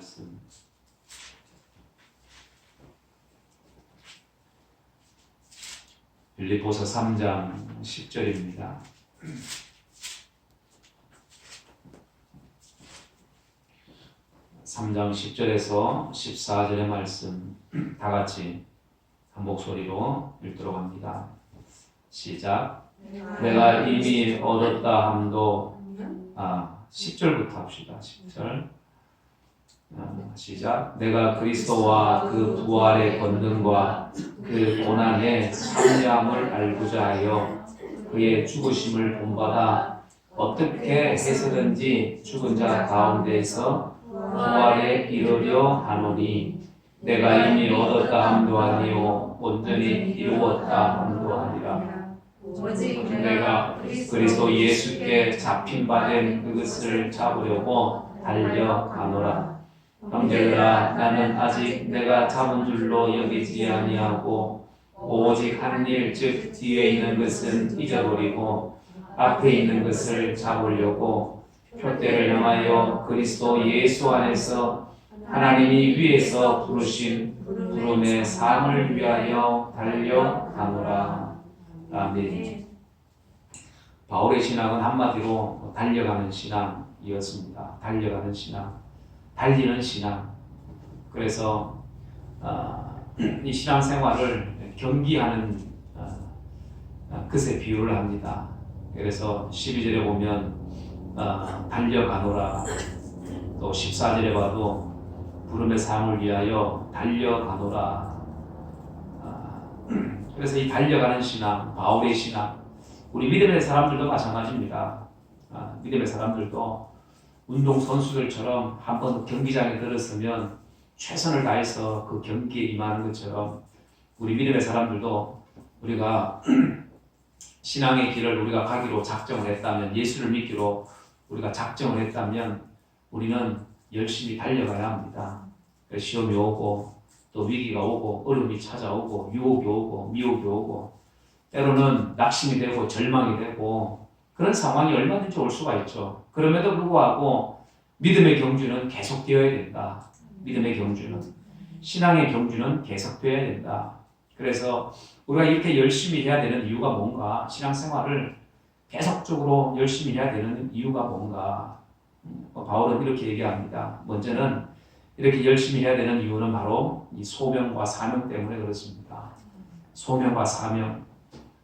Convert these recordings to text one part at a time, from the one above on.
말씀 빌립보서 3장 10절입니다. 3장 10절에서 14절의 말씀 다 같이 한 목소리로 읽도록 합니다. 시작. 내가 이미 얻었다 함도 10절부터 합시다. 10절 시작. 내가 그리스도와 그 부활의 권능과 그 고난의 참여함을 알고자 하여 그의 죽으심을 본받아 어떻게 해서든지 죽은 자 가운데에서 부활에 이르려 하노니 내가 이미 얻었다 함도 아니요 온전히 이루었다 함도 아니라 오직 내가 그리스도 예수께 잡힌 바 된 그것을 잡으려고 달려가노라. 형제들아, 나는 아직 내가 잡은 줄로 여기지 아니하고 오직 한 일, 즉 뒤에 있는 것은 잊어버리고 앞에 있는 것을 잡으려고 표대를 향하여 그리스도 예수 안에서 하나님이 위에서 부르신 부름의 상을 위하여 달려가노라. 아멘. 바울의 신앙은 한마디로 달려가는 신앙이었습니다. 달려가는 신앙, 달리는 신앙. 그래서 이 신앙생활을 경기하는 것에 비유를 합니다. 그래서 12절에 보면 달려가노라, 또 14절에 봐도 부름의 삶을 위하여 달려가노라. 그래서 이 달려가는 신앙, 바울의 신앙, 우리 믿음의 사람들도 마찬가지입니다. 믿음의 사람들도 운동선수들처럼 한번 경기장에 들었으면 최선을 다해서 그 경기에 임하는 것처럼 우리 믿음의 사람들도 우리가 신앙의 길을 우리가 가기로 작정을 했다면, 예수를 믿기로 우리가 작정을 했다면 우리는 열심히 달려가야 합니다. 시험이 오고 또 위기가 오고 어려움이 찾아오고 유혹이 오고 미혹이 오고 때로는 낙심이 되고 절망이 되고 그런 상황이 얼마든지 올 수가 있죠. 그럼에도 불구하고 믿음의 경주는 계속되어야 된다. 믿음의 경주는, 신앙의 경주는 계속되어야 된다. 그래서 우리가 이렇게 열심히 해야 되는 이유가 뭔가, 신앙생활을 계속적으로 열심히 해야 되는 이유가 뭔가, 바울은 이렇게 얘기합니다. 먼저는 이렇게 열심히 해야 되는 이유는 바로 이 소명과 사명 때문에 그렇습니다. 소명과 사명.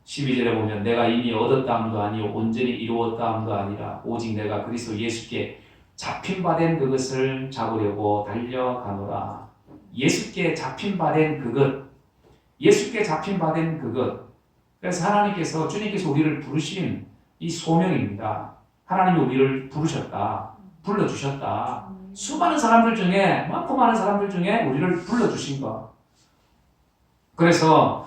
12절에 보면 내가 이미 얻었다 함도 아니요 온전히 이루었다 함도 아니라 오직 내가 그리스도 예수께 잡힌 바 된 그것을 잡으려고 달려가노라. 예수께 잡힌 바 된 그것, 예수께 잡힌 바 된 그것. 그래서 하나님께서, 주님께서 우리를 부르신 이 소명입니다. 하나님이 우리를 부르셨다, 불러주셨다. 수많은 사람들 중에, 많고 많은 사람들 중에 우리를 불러주신 것. 그래서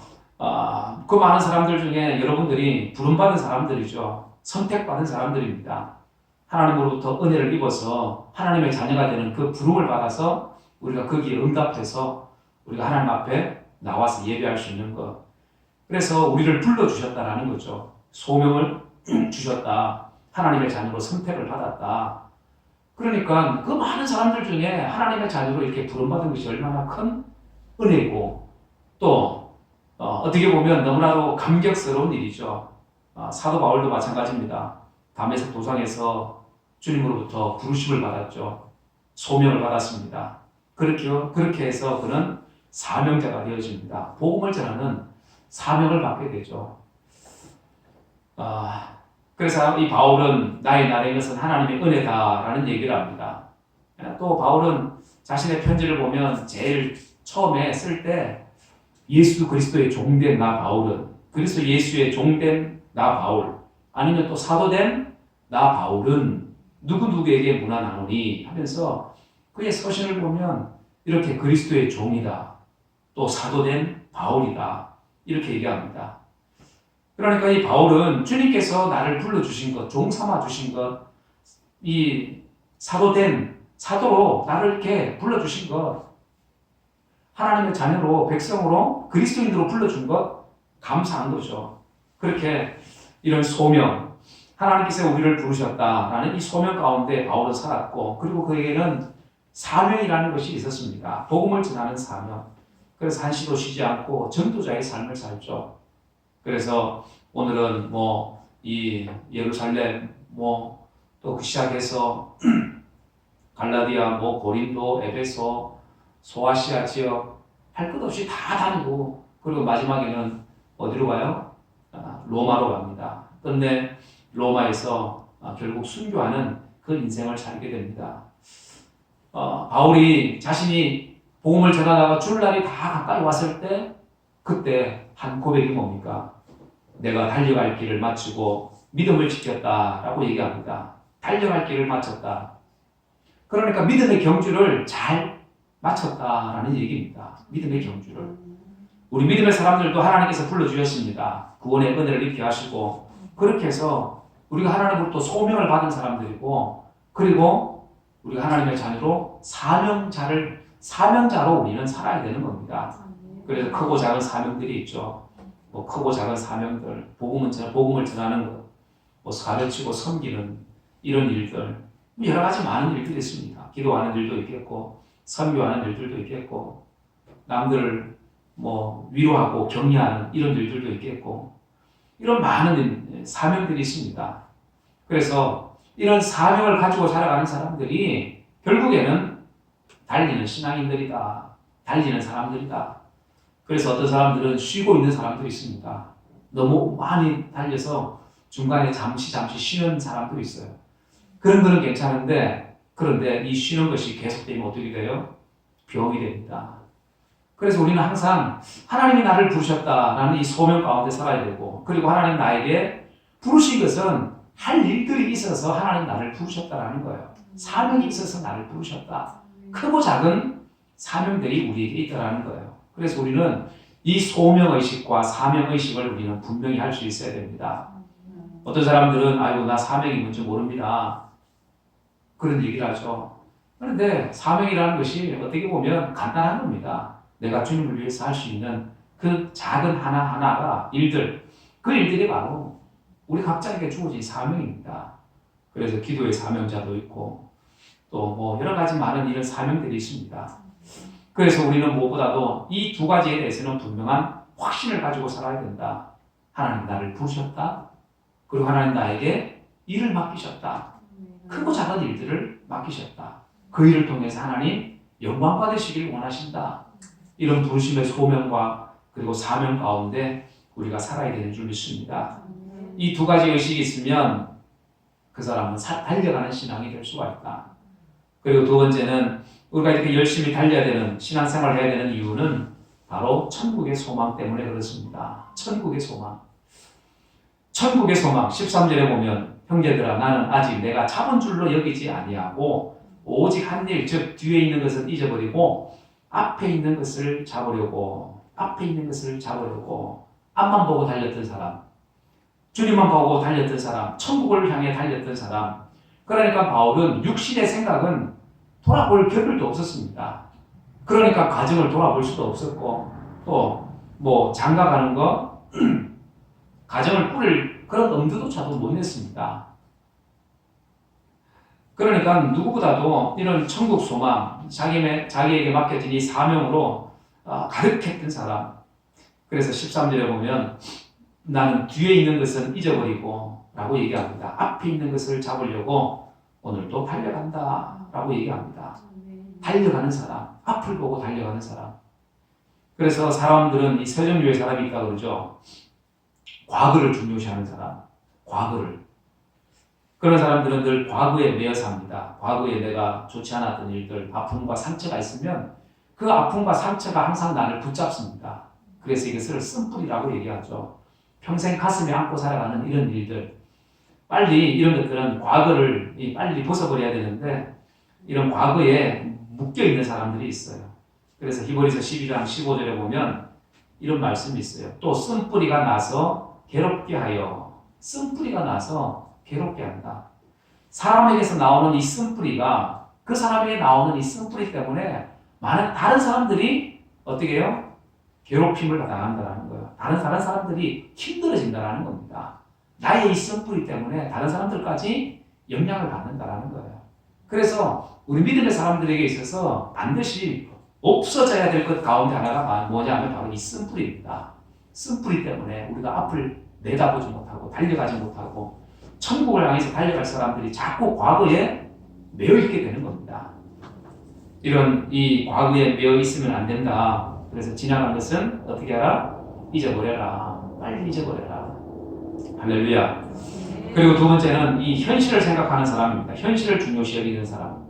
그 많은 사람들 중에 여러분들이 부름받은 사람들이죠. 선택받은 사람들입니다. 하나님으로부터 은혜를 입어서 하나님의 자녀가 되는 그 부름을 받아서 우리가 거기에 응답해서 우리가 하나님 앞에 나와서 예배할 수 있는 것. 그래서 우리를 불러주셨다라는 거죠. 소명을 주셨다. 하나님의 자녀로 선택을 받았다. 그러니까 그 많은 사람들 중에 하나님의 자녀로 이렇게 부름받은 것이 얼마나 큰 은혜고, 또 어떻게 보면 너무나도 감격스러운 일이죠. 사도 바울도 마찬가지입니다. 다메섹 도상에서 주님으로부터 부르심을 받았죠. 소명을 받았습니다. 그렇게 해서 그는 사명자가 되어집니다. 복음을 전하는 사명을 받게 되죠. 그래서 이 바울은 나의 나라인 것은 하나님의 은혜다라는 얘기를 합니다. 또 바울은 자신의 편지를 보면 제일 처음에 쓸 때 예수 그리스도의 종된 나 바울은, 그리스도 예수의 종된 나 바울, 아니면 또 사도된 나 바울은 누구누구에게 문안하노니 하면서 그의 서신을 보면 이렇게 그리스도의 종이다, 또 사도된 바울이다, 이렇게 얘기합니다. 그러니까 이 바울은 주님께서 나를 불러주신 것, 종 삼아주신 것, 이 사도로 나를 이렇게 불러주신 것, 하나님의 자녀로, 백성으로, 그리스도인으로 불러준 것, 감사한 거죠. 그렇게 이런 소명, 하나님께서 우리를 부르셨다라는 이 소명 가운데 바울은 살았고, 그리고 그에게는 사명이라는 것이 있었습니다. 복음을 전하는 사명. 그래서 한시도 쉬지 않고 전도자의 삶을 살죠. 그래서 오늘은 뭐 이 예루살렘 뭐 또 그 시작해서 갈라디아 뭐 고린도 에베소 소아시아 지역 할 것 없이 다 다니고 그리고 마지막에는 어디로 가요? 로마로 갑니다. 끝내 로마에서 결국 순교하는 그 인생을 살게 됩니다. 바울이 자신이 복음을 전하다가 줄 날이 다 가까이 왔을 때 그때 한 고백이 뭡니까? 내가 달려갈 길을 마치고 믿음을 지켰다라고 얘기합니다. 달려갈 길을 마쳤다. 그러니까 믿음의 경주를 잘 마쳤다라는 얘기입니다. 믿음의 경주를. 우리 믿음의 사람들도 하나님께서 불러주셨습니다. 구원의 은혜를 입게 하시고 그렇게 해서 우리가 하나님으로부터 소명을 받은 사람들이고 그리고 우리가 하나님의 자녀로 사명자로 우리는 살아야 되는 겁니다. 그래서 크고 작은 사명들이 있죠. 뭐 크고 작은 사명들, 복음을 전하는 것, 뭐 가르치고 섬기는 이런 일들, 여러 가지 많은 일들이 있습니다. 기도하는 일도 있겠고, 선교하는 일들도 있겠고, 남들을 뭐 위로하고 격려하는 이런 일들도 있겠고, 이런 많은 사명들이 있습니다. 그래서 이런 사명을 가지고 살아가는 사람들이 결국에는 달리는 신앙인들이다. 달리는 사람들이다. 그래서 어떤 사람들은 쉬고 있는 사람들이 있습니다. 너무 많이 달려서 중간에 잠시 쉬는 사람도 있어요. 그런 거는 괜찮은데 그런데 이 쉬는 것이 계속되면 어떻게 돼요? 병이 됩니다. 그래서 우리는 항상 하나님이 나를 부르셨다라는 이 소명 가운데 살아야 되고 그리고 하나님 나에게 부르신 것은 할 일들이 있어서 하나님 나를 부르셨다라는 거예요. 사명이 있어서 나를 부르셨다. 크고 작은 사명들이 우리에게 있다라는 거예요. 그래서 우리는 이 소명의식과 사명의식을 우리는 분명히 할 수 있어야 됩니다. 어떤 사람들은 아이고 나 사명이 뭔지 모릅니다. 그런 얘기를 하죠. 그런데 사명이라는 것이 어떻게 보면 간단한 겁니다. 내가 주님을 위해서 할 수 있는 그 작은 하나하나가 그 일들이 바로 우리 각자에게 주어진 사명입니다. 그래서 기도의 사명자도 있고 또 뭐 여러 가지 많은 이런 사명들이 있습니다. 그래서 우리는 무엇보다도 이 두 가지에 대해서는 분명한 확신을 가지고 살아야 된다. 하나님 나를 부르셨다. 그리고 하나님 나에게 일을 맡기셨다. 크고 작은 일들을 맡기셨다. 그 일을 통해서 하나님 영광 받으시길 원하신다. 이런 부르심의 소명과 그리고 사명 가운데 우리가 살아야 되는 줄 믿습니다. 이 두 가지 의식이 있으면 그 사람은 달려가는 신앙이 될 수가 있다. 그리고 두 번째는 우리가 이렇게 열심히 달려야 되는 신앙생활을 해야 되는 이유는 바로 천국의 소망 때문에 그렇습니다. 천국의 소망. 천국의 소망 13절에 보면 형제들아 나는 아직 내가 잡은 줄로 여기지 아니하고 오직 한 일 즉 뒤에 있는 것은 잊어버리고 앞에 있는 것을 잡으려고 앞만 보고 달렸던 사람 주님만 보고 달렸던 사람 천국을 향해 달렸던 사람 그러니까 바울은 육신의 생각은 돌아볼 겨를도 없었습니다. 그러니까 가정을 돌아볼 수도 없었고 또 뭐 장가 가는 거 가정을 꾸릴 그런 엄두조차도 못 냈습니다. 그러니까 누구보다도 이런 천국 소망, 자기에게 맡겨진 이 사명으로 가득했던 사람. 그래서 13절에 보면 나는 뒤에 있는 것은 잊어버리고 라고 얘기합니다. 앞에 있는 것을 잡으려고 오늘도 달려간다 라고 얘기합니다. 달려가는 사람, 앞을 보고 달려가는 사람. 그래서 사람들은 이 세종교회 사람이 있다고 그러죠. 과거를 중요시하는 사람, 과거를. 그런 사람들은 늘 과거에 매여 삽니다. 과거에 내가 좋지 않았던 일들, 아픔과 상처가 있으면 그 아픔과 상처가 항상 나를 붙잡습니다. 그래서 이것을 쓴뿌리라고 얘기하죠. 평생 가슴에 안고 살아가는 이런 일들. 빨리 이런 것들은 과거를 빨리 벗어버려야 되는데 이런 과거에 묶여있는 사람들이 있어요. 그래서 히브리서 12장 15절에 보면 이런 말씀이 있어요. 또 쓴뿌리가 나서 괴롭게 하여 쓴뿌리가 나서 괴롭게 한다. 사람에게서 나오는 이 쓴뿌리가 그 사람에게 나오는 이 쓴뿌리 때문에 많은 다른 사람들이 어떻게 해요? 괴롭힘을 당한다는 거예요. 다른 사람들이 힘들어진다는 겁니다. 나의 이 쓴뿌리 때문에 다른 사람들까지 영향을 받는다는 거예요. 그래서 우리 믿음의 사람들에게 있어서 반드시 없어져야 될 것 가운데 하나가 뭐냐면 바로 이 쓴뿌리입니다. 쓴뿌리 때문에 우리가 앞을 내다보지 못하고 달려가지 못하고 천국을 향해서 달려갈 사람들이 자꾸 과거에 매여 있게 되는 겁니다. 이런 이 과거에 매여 있으면 안 된다. 그래서 지나간 것은 어떻게 하라? 잊어버려라. 빨리 잊어버려라. 할렐루야. 그리고 두 번째는 이 현실을 생각하는 사람입니다. 현실을 중요시 여기는 사람.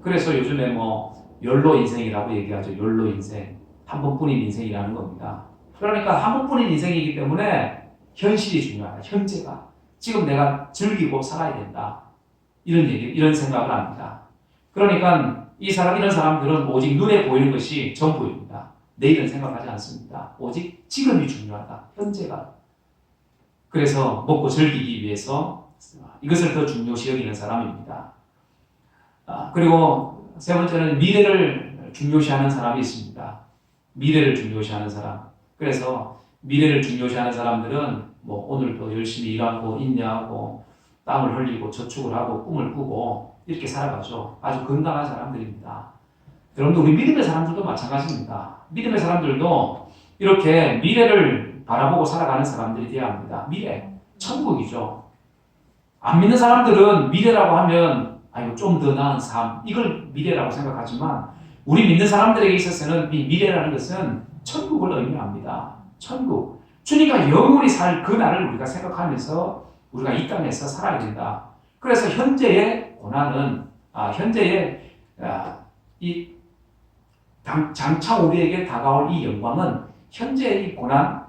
그래서 요즘에 뭐 욜로 인생이라고 얘기하죠. 욜로 인생. 한 번뿐인 인생이라는 겁니다. 그러니까 한 번뿐인 인생이기 때문에 현실이 중요하다. 현재가. 지금 내가 즐기고 살아야 된다. 이런 생각을 합니다. 그러니까 이런 사람들은 오직 눈에 보이는 것이 전부입니다. 내일은 생각하지 않습니다. 오직 지금이 중요하다. 현재가. 그래서 먹고 즐기기 위해서 이것을 더 중요시 여기는 사람입니다. 그리고 세 번째는 미래를 중요시하는 사람이 있습니다. 미래를 중요시하는 사람. 그래서 미래를 중요시하는 사람들은 뭐 오늘도 열심히 일하고 인내하고 땀을 흘리고 저축을 하고 꿈을 꾸고 이렇게 살아가죠. 아주 건강한 사람들입니다. 여러분들 우리 믿음의 사람들도 마찬가지입니다. 믿음의 사람들도 이렇게 미래를 바라보고 살아가는 사람들이 되어야 합니다. 미래, 천국이죠. 안 믿는 사람들은 미래라고 하면 좀 더 나은 삶, 이걸 미래라고 생각하지만 우리 믿는 사람들에게 있어서는 이 미래라는 것은 천국을 의미합니다. 천국. 주님과 영원히 살 그 날을 우리가 생각하면서 우리가 이 땅에서 살아야 된다. 그래서 현재의 고난은, 현재의 이 장차 우리에게 다가올 이 영광은 현재의 이 고난,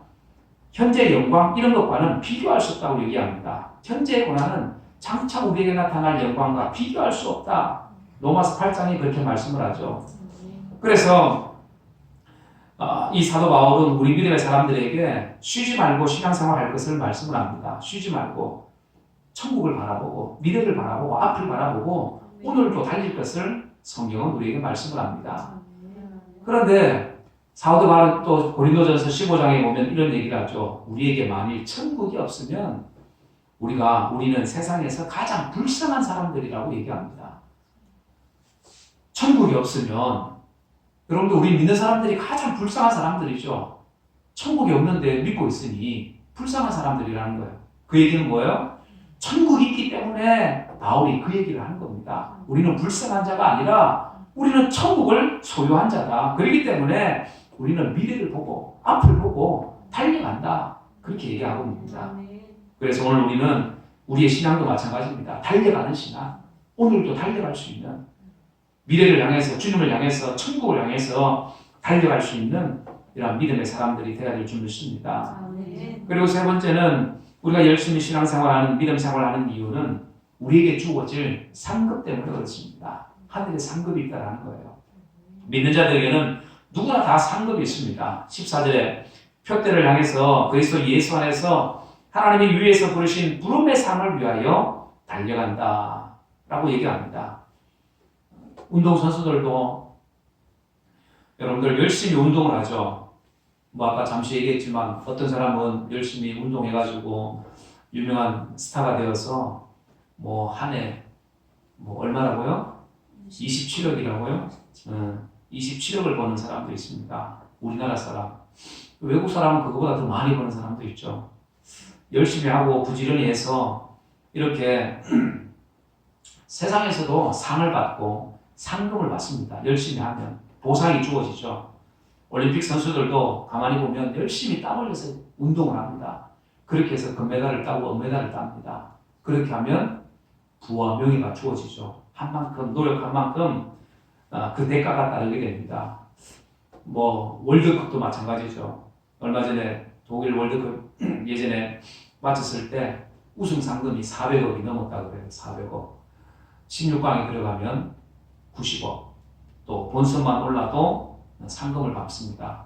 현재의 영광 이런 것과는 비교할 수 없다고 얘기합니다. 현재의 고난은 장차 우리에게 나타날 영광과 비교할 수 없다. 로마서 8장이 그렇게 말씀을 하죠. 그래서 이 사도 바울은 우리 믿음의 사람들에게 쉬지 말고 신앙생활할 것을 말씀을 합니다. 쉬지 말고 천국을 바라보고 미래를 바라보고 앞을 바라보고 오늘도 달릴 것을 성경은 우리에게 말씀을 합니다. 그런데 사도 바울은 또 고린도전서 15장에 보면 이런 얘기를 하죠. 우리에게 만일 천국이 없으면 우리는 세상에서 가장 불쌍한 사람들이라고 얘기합니다. 천국이 없으면 여러분들 우리 믿는 사람들이 가장 불쌍한 사람들이죠. 천국이 없는데 믿고 있으니 불쌍한 사람들이라는 거예요. 그 얘기는 뭐예요? 천국이 있기 때문에 바울이 그 얘기를 하는 겁니다. 우리는 불쌍한 자가 아니라 우리는 천국을 소유한 자다. 그렇기 때문에 우리는 미래를 보고 앞을 보고 달려간다. 그렇게 얘기하고 있습니다. 그래서 오늘 우리는 우리의 신앙도 마찬가지입니다. 달려가는 신앙. 오늘도 달려갈 수 있는 미래를 향해서 주님을 향해서 천국을 향해서 달려갈 수 있는 이런 믿음의 사람들이 되어야 될 줄 믿습니다. 그리고 세 번째는 우리가 열심히 신앙생활하는 믿음 생활하는 이유는 우리에게 주어질 상급 때문에 그렇습니다. 하늘에 상급이 있다는 거예요. 믿는 자들에게는 누구나 다 상급이 있습니다. 14절에 표대를 향해서 그리스도 예수 안에서 하나님이 위에서 부르신 부름의 상을 위하여 달려간다 라고 얘기합니다. 운동선수들도 여러분들 열심히 운동을 하죠. 뭐 아까 잠시 얘기했지만 어떤 사람은 열심히 운동해가지고 유명한 스타가 되어서 뭐 한 해 뭐 얼마라고요? 27억이라고요? 27억을 버는 사람도 있습니다. 우리나라 사람. 외국 사람은 그거보다 더 많이 버는 사람도 있죠. 열심히 하고 부지런히 해서 이렇게 세상에서도 상을 받고 상금을 받습니다. 열심히 하면 보상이 주어지죠. 올림픽 선수들도 가만히 보면 열심히 땀 흘려서 운동을 합니다. 그렇게 해서 금메달을 따고 은메달을 땁니다. 그렇게 하면 부와 명예가 주어지죠. 한 만큼 노력한 만큼 그 대가가 따르게 됩니다. 뭐 월드컵도 마찬가지죠. 얼마 전에 독일 월드컵 예전에 마쳤을 때 우승 상금이 400억이 넘었다고 그래요. 400억. 16강에 들어가면 90억. 또 본선만 올라도 상금을 받습니다.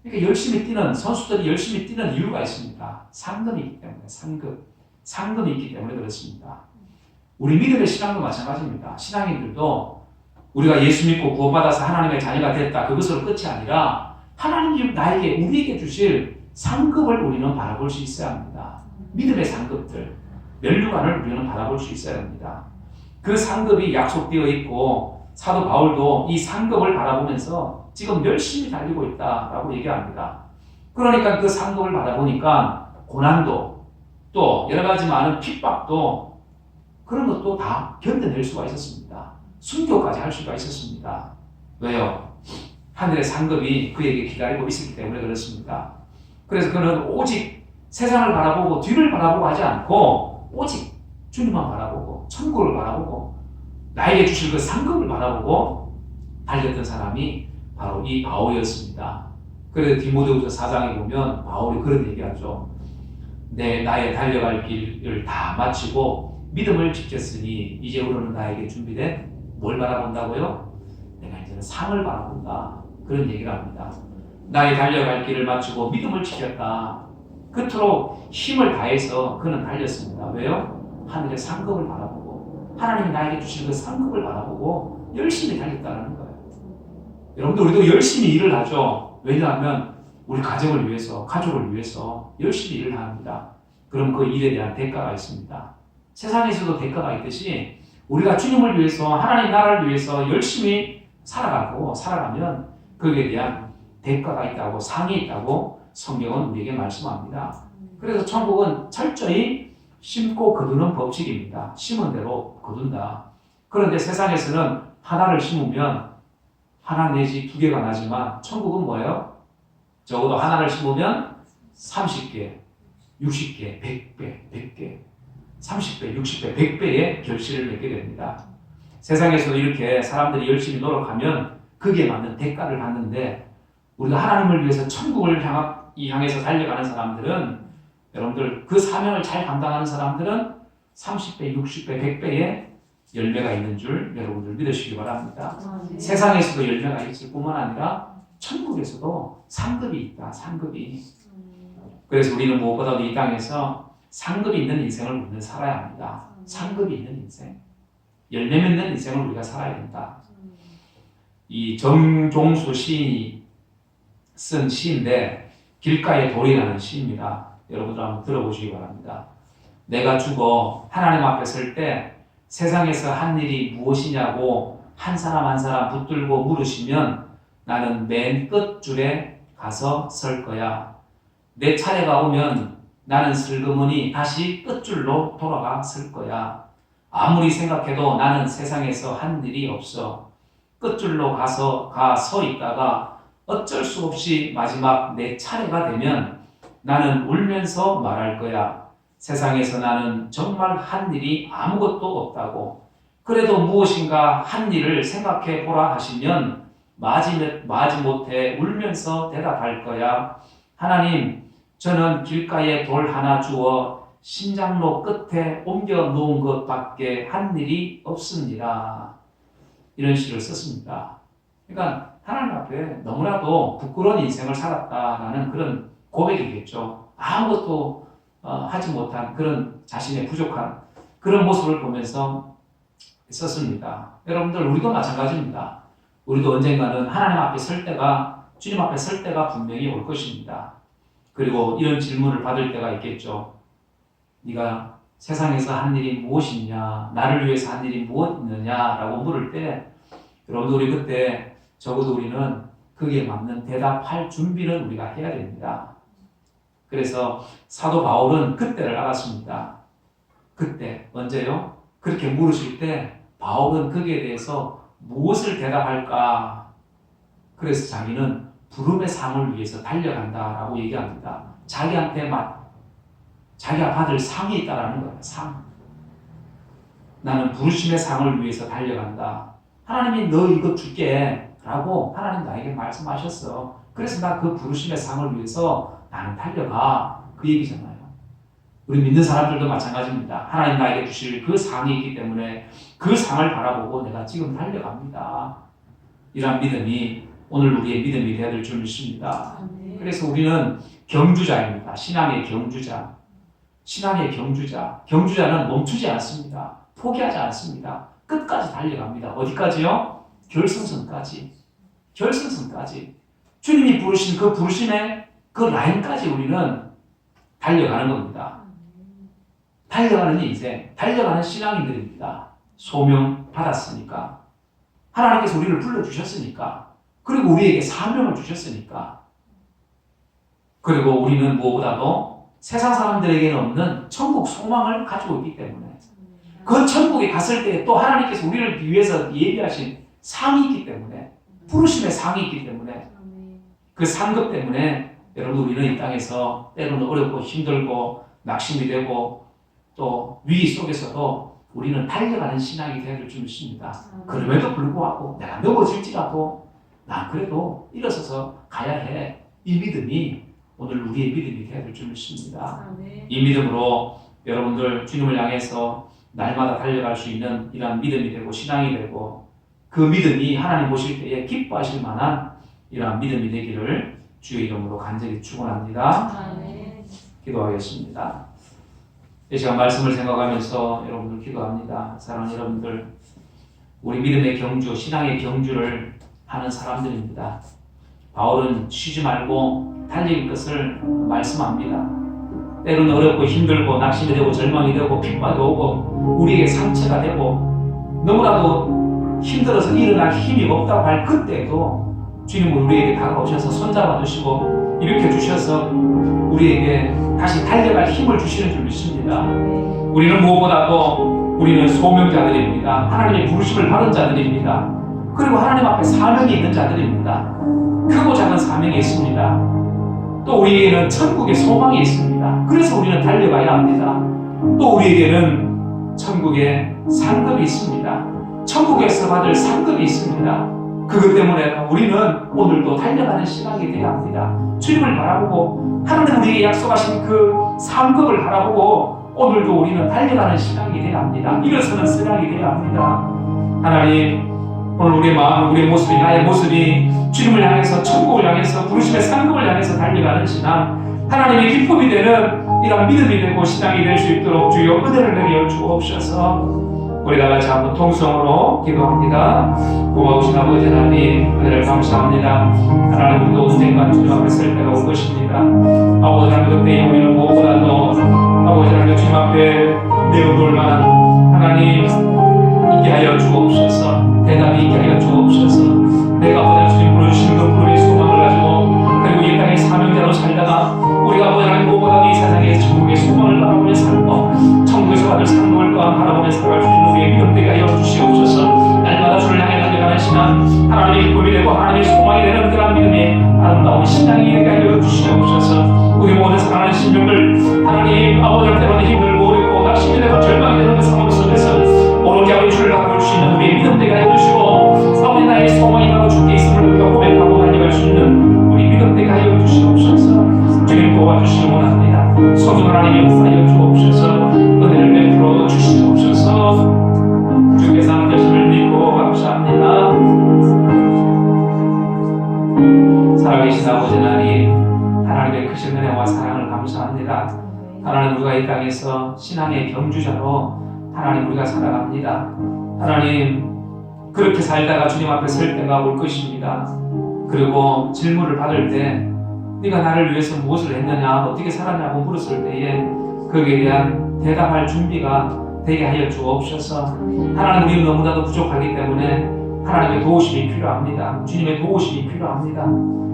그러니까 열심히 뛰는 선수들이 열심히 뛰는 이유가 있습니다. 상금이 있기 때문에 상금이 있기 때문에 그렇습니다. 우리 믿음의 신앙도 마찬가지입니다. 신앙인들도 우리가 예수 믿고 구원받아서 하나님의 자녀가 됐다. 그것으로 끝이 아니라 하나님이 우리에게 주실 상급을 우리는 바라볼 수 있어야 합니다. 믿음의 상급들, 면류관을 우리는 바라볼 수 있어야 합니다. 그 상급이 약속되어 있고 사도 바울도 이 상급을 바라보면서 지금 열심히 달리고 있다라고 얘기합니다. 그러니까 그 상급을 바라보니까 고난도 또 여러 가지 많은 핍박도 그런 것도 다 견뎌낼 수가 있었습니다. 순교까지 할 수가 있었습니다. 왜요? 하늘의 상급이 그에게 기다리고 있었기 때문에 그렇습니다. 그래서 그는 오직 세상을 바라보고 뒤를 바라보고 하지 않고 오직 주님만 바라보고 천국을 바라보고 나에게 주실 그 상급을 바라보고 달렸던 사람이 바로 이 바울이었습니다. 그래서 디모데후서 4장에 보면 바울이 그런 얘기하죠. 나의 달려갈 길을 다 마치고 믿음을 지켰으니 이제부터는 나에게 준비된 뭘 바라본다고요? 내가 이제는 상을 바라본다. 그런 얘기를 합니다. 나의 달려갈 길을 마치고 믿음을 지켰다. 그토록 힘을 다해서 그는 달렸습니다. 왜요? 하늘의 상급을 바라보고 하나님이 나에게 주신 그 상급을 바라보고 열심히 달렸다는 거예요. 여러분들 우리도 열심히 일을 하죠. 왜냐하면 우리 가정을 위해서, 가족을 위해서 열심히 일을 합니다. 그럼 그 일에 대한 대가가 있습니다. 세상에서도 대가가 있듯이 우리가 주님을 위해서, 하나님 나라를 위해서 열심히 살아가면 거기에 대한 대가가 있다고, 상이 있다고 성경은 우리에게 말씀합니다. 그래서 천국은 철저히 심고 거두는 법칙입니다. 심은 대로 거둔다. 그런데 세상에서는 하나를 심으면 하나 내지 두 개가 나지만 천국은 뭐예요? 적어도 하나를 심으면 30개, 60개, 100배, 100개, 30배, 60배, 100배의 결실을 맺게 됩니다. 세상에서도 이렇게 사람들이 열심히 노력하면 거기에 맞는 대가를 받는데 우리가 하나님을 위해서 천국을 향해서 달려가는 사람들은 여러분들 그 사명을 잘 감당하는 사람들은 30배, 60배, 100배의 열매가 있는 줄 여러분들 믿으시기 바랍니다. 네. 세상에서도 열매가 있을 뿐만 아니라 천국에서도 상급이 있다. 상급이. 그래서 우리는 무엇보다도 이 땅에서 상급이 있는 인생을 우리는 살아야 합니다. 상급이 있는 인생. 열매 맺는 인생을 우리가 살아야 된다. 이 정종수 시인이 쓴 시인데 길가의 돌이라는 시입니다. 여러분들 한번 들어보시기 바랍니다. 내가 죽어 하나님 앞에 설 때 세상에서 한 일이 무엇이냐고 한 사람 한 사람 붙들고 물으시면 나는 맨 끝줄에 가서 설 거야. 내 차례가 오면 나는 슬그머니 다시 끝줄로 돌아가 설 거야. 아무리 생각해도 나는 세상에서 한 일이 없어. 끝줄로 가 서 있다가 어쩔 수 없이 마지막 내 차례가 되면 나는 울면서 말할 거야. 세상에서 나는 정말 한 일이 아무것도 없다고. 그래도 무엇인가 한 일을 생각해 보라 하시면 마지못해 울면서 대답할 거야. 하나님, 저는 길가에 돌 하나 주어 신장로 끝에 옮겨 놓은 것밖에 한 일이 없습니다. 이런 시를 썼습니다. 그러니까 하나님 앞에 너무나도 부끄러운 인생을 살았다라는 그런 고백이겠죠. 아무것도 하지 못한 그런 자신의 부족한 그런 모습을 보면서 썼습니다. 여러분들 우리도 마찬가지입니다. 우리도 언젠가는 하나님 앞에 설 때가 주님 앞에 설 때가 분명히 올 것입니다. 그리고 이런 질문을 받을 때가 있겠죠. 네가 세상에서 한 일이 무엇이냐, 나를 위해서 한 일이 무엇 있느냐라고 물을 때 여러분들 우리 그때 적어도 우리는 거기에 맞는 대답할 준비는 우리가 해야 됩니다. 그래서 사도 바울은 그때를 알았습니다. 그때 언제요? 그렇게 물으실 때 바울은 거기에 대해서 무엇을 대답할까? 그래서 자기는 부름의 상을 위해서 달려간다라고 얘기합니다. 자기가 받을 상이 있다라는 거예요. 상. 나는 부르심의 상을 위해서 달려간다. 하나님이 너 이거 줄게 라고 하나님 나에게 말씀하셨어. 그래서 나 그 부르심의 상을 위해서 나는 달려가. 그 얘기잖아요. 우리 믿는 사람들도 마찬가지입니다. 하나님 나에게 주실 그 상이 있기 때문에 그 상을 바라보고 내가 지금 달려갑니다. 이런 믿음이 오늘 우리의 믿음이 되어야 될 줄 믿습니다. 그래서 우리는 경주자입니다. 신앙의 경주자. 신앙의 경주자. 경주자는 멈추지 않습니다. 포기하지 않습니다. 끝까지 달려갑니다. 어디까지요? 결승선까지. 결승선까지. 주님이 부르신 그 부르심의 그 라인까지 우리는 달려가는 겁니다. 달려가는 인생, 달려가는 신앙인들입니다. 소명 받았으니까, 하나님께서 우리를 불러주셨으니까, 그리고 우리에게 사명을 주셨으니까, 그리고 우리는 무엇보다도 세상 사람들에게는 없는 천국 소망을 가지고 있기 때문에, 그 천국에 갔을 때 또 하나님께서 우리를 위해서 예비하신 상이 있기 때문에, 부르심의 상이 있기 때문에, 그 상급 때문에 여러분 우리는 이 땅에서 때로는 어렵고 힘들고 낙심이 되고 또 위기 속에서도 우리는 달려가는 신앙이 되어야 될 줄 믿습니다. 그럼에도 불구하고 내가 넘어질지라도 난 그래도 일어서서 가야 해. 이 믿음이 오늘 우리의 믿음이 되어야 될 줄 믿습니다. 이 믿음으로 여러분들 주님을 향해서 날마다 달려갈 수 있는 이러한 믿음이 되고 신앙이 되고, 그 믿음이 하나님 보실 때에 기뻐하실 만한 이러한 믿음이 되기를 주의 이름으로 간절히 축원합니다. 기도하겠습니다. 이 시간 말씀을 생각하면서 여러분들 기도합니다. 사랑하는 여러분들, 우리 믿음의 경주, 신앙의 경주를 하는 사람들입니다. 바울은 쉬지 말고 달릴 것을 말씀합니다. 때로는 어렵고 힘들고 낙심이 되고 절망이 되고 핍박이 오고 우리에게 상처가 되고 너무나도 힘들어서 일어날 힘이 없다고 할 그때도 주님은 우리에게 다가오셔서 손잡아 주시고 일으켜 주셔서 우리에게 다시 달려갈 힘을 주시는 줄 믿습니다. 우리는 무엇보다도 우리는 소명자들입니다. 하나님의 부르심을 받은 자들입니다. 그리고 하나님 앞에 사명이 있는 자들입니다. 크고 작은 사명이 있습니다. 또 우리에게는 천국의 소망이 있습니다. 그래서 우리는 달려가야 합니다. 또 우리에게는 천국의 상급이 있습니다. 천국에서 받을 상급이 있습니다. 그것 때문에 우리는 오늘도 달려가는 신앙이 되어야 합니다. 주님을 바라보고 하나님 우리에게 약속하신 그 상급을 바라보고 오늘도 우리는 달려가는 신앙이 되어야 합니다. 일어서는 신앙이 되어야 합니다. 하나님, 오늘 우리의 마음, 우리의 모습이, 나의 모습이 주님을 향해서, 천국을 향해서, 부르심의 상급을 향해서 달려가는 신앙, 하나님의 기쁨이 되는 이런 믿음이 되고 신앙이 될 수 있도록 주여 은혜를 내려 주옵소서. 우리 다 같이 한번 통성으로 기도합니다. 고마우신 아버지 하나님, 은혜를 감사합니다. 하나님, 우리도 언젠가 주님 앞에 설 때가 올 것입니다. 아버지 하나님, 그때에 우리는 무엇보다도 아버지 하나님 주님 앞에 내어놓을 만한 하나님 있게 하여 주옵소서. 대답이 있게 하여 주옵소서. 내가 아버지 주님 부르신 그 부름의 소망을 가지고 그리고 이 땅의 사명자로 살다가 우리가 아버지 하나님 무엇보다도 이 세상의 천국의 소망을 바라보며 살고 천국에서 받을 상급을 또한 바라보며 살아갈 수 있는 우리의 믿음 되게 하여 주시옵소서. 날마다 주를 향해 달려가는 신앙, 하나님의 기쁨이 되고 하나님의 소망이 되는 그런 믿음의 아름다운 신앙이 되게 하여 주시옵소서. 우리 모든 사랑하는 신령들, 하나님 아버지 때문에 힘들고 어렵고 낙심이 되고 절망이 되는 그 상황 속에서 오로지 아버지 주를 바라볼 수 있는 우리의 믿음 되게 하여 주시고, 아버지 나의 소망이 바로 주께 있음을 우리가 고백하고 달려갈 수 있는 우리 믿음 되게 하여 주시옵소서. 주님 도와주시기 원합니다. 성령 하나님 역사하여 주옵소서. 은혜를 베풀어 주시옵소서. 주께서 함께 하심을 믿고 감사합니다. 살아계신 아버지 하나님, 하나님의 크신 은혜와 사랑을 감사합니다. 하나님, 우리가 이 땅에서 신앙의 경주자로 하나님 우리가 살아갑니다. 하나님, 그렇게 살다가 주님 앞에 설 때가 올 것입니다. 그리고 질문을 받을 때 네가 나를 위해서 무엇을 했느냐, 어떻게 살았냐고 물었을 때에 거기에 대한 대답할 준비가 되게 하여 주옵소서. 하나님, 우리는 너무나도 부족하기 때문에 하나님의 도우심이 필요합니다. 주님의 도우심이 필요합니다.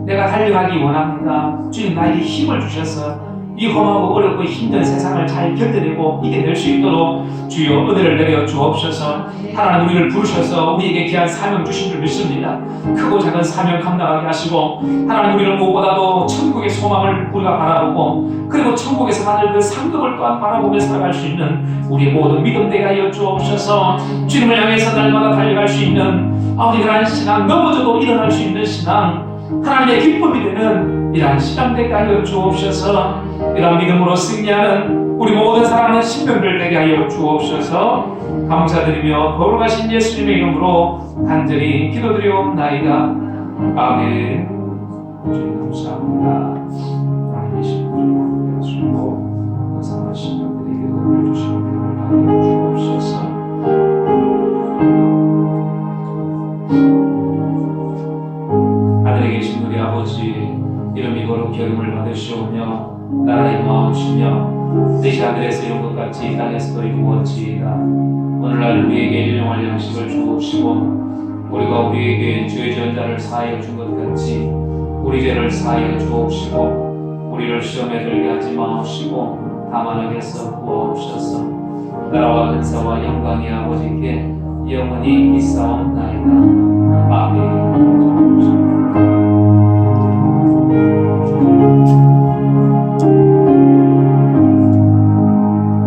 내가 달려가기 원합니다. 주님, 나에게 힘을 주셔서 이 험하고 어렵고 힘든 세상을 잘 견뎌내고 이겨낼 수 있도록 주여 은혜를 내려 주옵소서. 하나님, 우리를 부르셔서 우리에게 귀한 사명 주신 줄 믿습니다. 크고 작은 사명 감당하게 하시고, 하나님 우리를 무엇보다도 천국의 소망을 우리가 바라보고 그리고 천국에서 받을 그 상급을 또한 바라보며 살아갈 수 있는 우리의 모든 믿음 되게 하여 주옵소서. 주님을 향해서 날마다 달려갈 수 있는 아버지 그러한 신앙, 넘어져도 일어날 수 있는 신앙, 하나님의 기쁨이 되는 이러한 신앙 되게 하여 주옵소서. 이러한 믿음으로 승리하는 우리 모든 사랑하는 신명들 되게 하여 주옵소서. 감사드리며 거룩하신 예수님의 이름으로 간절히 기도드리옵나이다. 아멘. 주님 감사합니다. 하나님의 신령을 주시고 사랑하는 신명들에게 도움을 주시고 은혜를 하여 주옵소서. 하늘에 계신 우리 아버지, 이름이 거룩히 여김을 받으시오며 나라의 마음이시며 뜻이 하늘에서 이룬 것 같이 이 땅에서도 이루어지이다. 오늘날 우리에게 일용할 양식을 주옵시고 우리가 우리에게 죄 지은 자를 사하여 준 것 같이 우리 죄를 사하여 주옵시고 우리를 시험에 들게 하지 마옵시고 다만 악에서 구하옵소서. 나라와 근사와 영광이 아버지께 영원히 있사옵나이다.